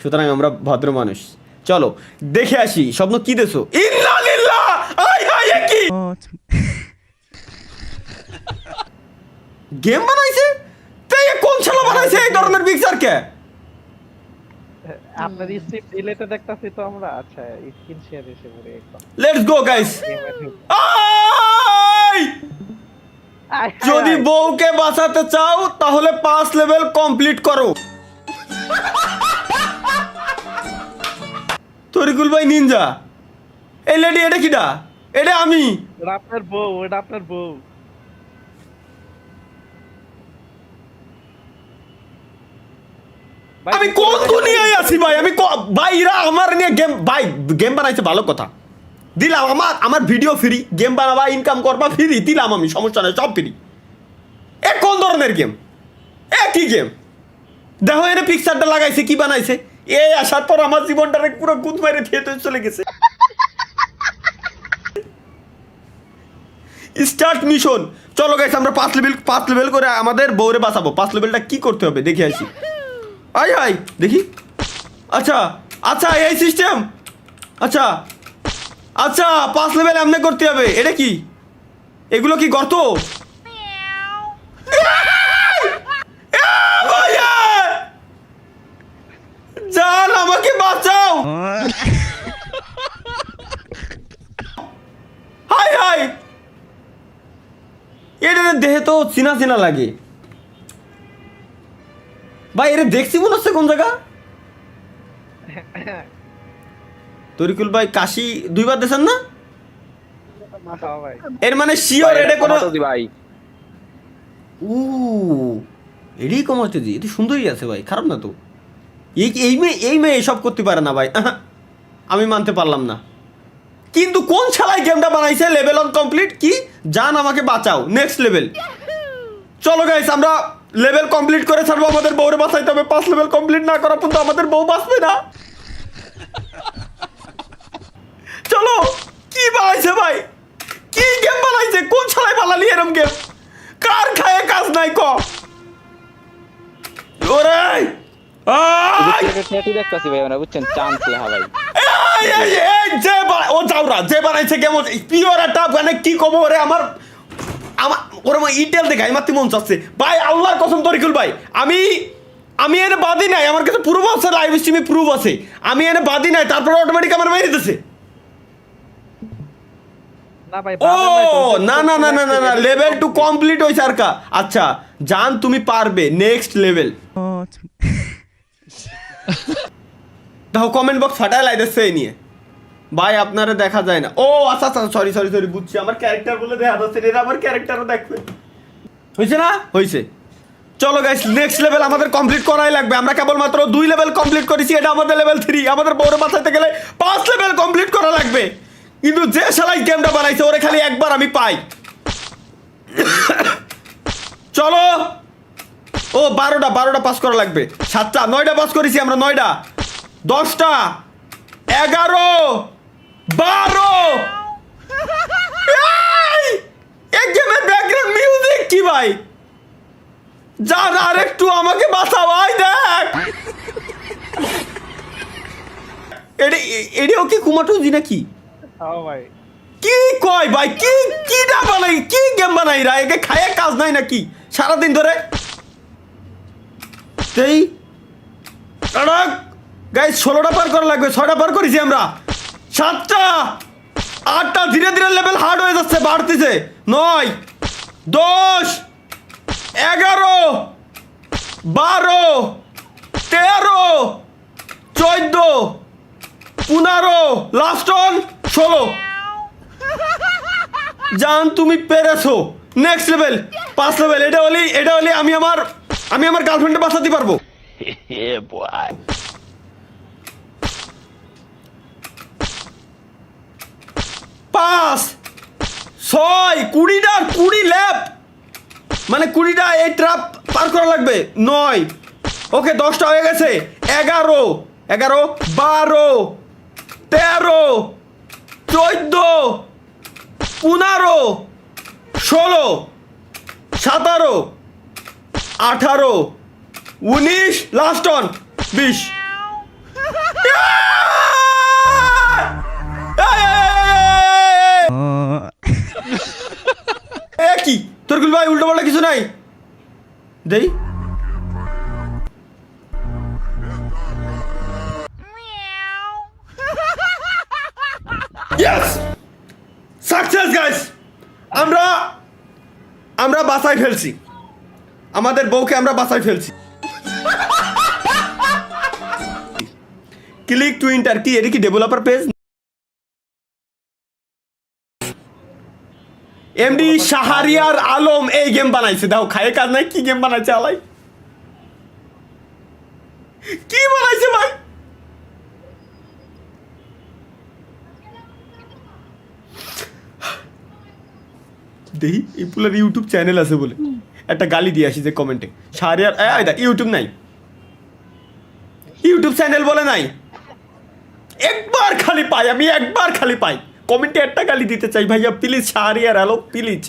সুতরাং আমরা ভদ্র মানুষ। চলো দেখে আসি স্বপ্ন কি দেছো। ইন্নালিল্লাহ আই হাই কি গেম বানাইছে? তাই কোন শালা বানাইছে এই ধরনের পিকচার কে? আপনার স্ক্রিপ্ট ডিলেটে দেখতাছি তো আমরা। আচ্ছা স্ক্রিন শেয়ার এসে পড়ে একদম। Let's go guys. যদি বউকে বাঁচাতে চাও তাহলে 5 লেভেল কমপ্লিট করো। তরিকুল ভাই নিনজা এই লেডি এটা কিডা? এটা আমি। এটা আপনার বউ, এটা আপনার বউ। আমি কোন দুনিয়ায় আছি ভাই? আমি ভাইরা আমার নিয়ে গেম ভাই গেম বানাইছে ভালো কথা দিলাম। আমার ভিডিও ফ্রি, গেম বানাবা ইনকাম করবা ফ্রি দিলাম আমি, সমস্যা নাই সব ফ্রি। এ কোন ধরনের গেম? কি গেম? দেখো এর পিকচারটা লাগাইছে কি বানাইছে। এই আসার পর আমার জীবনটারে পুরো গুদ মাইরে থিয়েতে চলে গেছে। Start mission. চলো গাইস আমরা 5 লেভেল করে আমাদের বউরে বাঁচাবো। 5 লেভেলটা কি করতে হবে দেখে আসি। আই হাই দেখি। আচ্ছা আচ্ছা এই সিস্টেম। আচ্ছা আচ্ছা 5 লেভেল এমনি করতে হবে। এটা কি? এগুলো কি গর্ত? জান আমাকে বাঁচাও। হাই হাই এটা দেহে তো চিনা চিনা লাগে ভাই। এর দেখছি মনে হচ্ছে কোন জায়গা। তরিকুল ভাই কাশি 2 বার দিয়েছেন না? এর মানে শিওর এটা কোন ভাই। এডি কমাতে দি। এটা সুন্দরই আছে ভাই, খারাপ না তো। এই মেয়ে এসব করতে পারে না ভাই। আমি মানতে পারলাম না। কিন্তু কোন শালায় গেমটা বানাইছে? লেভেল অন কমপ্লিট কি? জান আমাকে বাঁচাও নেক্সট লেভেল। চলো গাইস আমরা লেভেল কমপ্লিট করে ছাড়বো। আমাদের বউরে বাঁচাইতে হবে। 5 লেভেল কমপ্লিট না করা পর্যন্ত আমাদের বউ বাঁচবে না। চলো কি বানাইছে ভাই? কি গেম বানাইছে? কোন শালায় বানালি এরকম গেম? কার খায় কাজ নাই ক? ওরে দেখতেছি ভাই আমরা, বুঝছেন চান্স লেখা ভাই। ও যাওরা যে বানাইছে গেম পিওর একটা মানে কি কব ওরে আমার ওরে ইটেল দেখাই মারতে মন চাচ্ছে ভাই। আল্লাহর কসম তরিকুল ভাই আমি এনে বাদি নাই। আমার কাছে প্রুফ আছে, লাইভ স্ট্রিমে প্রুফ আছে। আমি এনে বাদি নাই, তারপরে অটোমেটিক আমার মেরে দিতেছে। ও না না না না না না লেভেল 2 কমপ্লিট হইছে আর কা। আচ্ছা জান তুমি পারবে নেক্সট লেভেল। দেখো কমেন্ট বক্স ফাটায় লাইতেছে এই নিয়ে ভাই। আপনারা দেখা যায় না। ও আচ্ছা আচ্ছা সরি সরি সরি বুঝছি। আমার ক্যারেক্টার বলে দেখা যাচ্ছে। এরা আমার ক্যারেক্টারও দেখবে। হয়েছে না? হয়েছে। চলো গাইস নেক্সট লেভেল আমাদের কমপ্লিট করাই লাগবে। আমরা কেবলমাত্র 2 লেভেল কমপ্লিট করেছি। এটা আমাদের লেভেল 3। আমাদের বউরে বাঁচাইতে গেলে 5 লেভেল কমপ্লিট করা লাগবে। কিন্তু যে শালাই গেমটা বানাইছে ওরে খালি একবার আমি পাই। চলো ও 12টা পাস করা লাগবে। 7টা 9টা পাস করেছি আমরা। 9টা 10টা 11 12 এই গেমের ব্যাকগ্রাউন্ড মিউজিক কি ভাই? জান আর একটু আমাকে বাঁচাও। আই দেখ এডিও কি কুমাটুজি নাকি? ভাই কি কয় ভাই? কি না বানাই? কি গেম বানাই রা? একে খায় কাজ নাই নাকি সারাদিন ধরে? সেই গাইস 16টা পার করা লাগবে। 6টা পার করেছি আমরা। 7টা 8টা ধীরে ধীরে লেভেল হার্ড হয়ে যাচ্ছে, বাড়তেছে। 9 10 11 12 13 14 15 লাস্ট অন 16। জান তুমি পেরেছো। Next level 5 level. এটা হলি আমি আমার গার্লফ্রেন্ডে বাঁচাতে পারবো। 5 6 20 ল্যাপ মানে 20টা এই ট্রাপ পার করা লাগবে। 9 ওকে 10টা হয়ে গেছে। 11 12 13 14 15 16 17 18 19 লাস্ট অন 20। দেই ইয়েস সাকসেস গাইস আমরা আমরা বাসায় ফেলছি আমাদের বউকে আমরা বাসায় ফেলছি ক্লিক টু এন্টার কি এটা কি developer page MD Shahriar Alam এই গেম বানাইছে দাও খায় কাজ নাই কি গেম বানাইছে আলাই কি বানাইছে ভাই দেখি এই পুলার ইউটিউব চ্যানেল আছে বলে একটা গালি দিয়ে আসি যে কমেন্টে শাহরিয়ার ইউটিউব নাই ইউটিউব চ্যানেল বলে নাই একবার খালি পাই আমি একবার খালি পাই কমেন্টে একটা গালি দিতে চাই ভাইয়া প্লিজ শাহরিয়ার আলম প্লিজ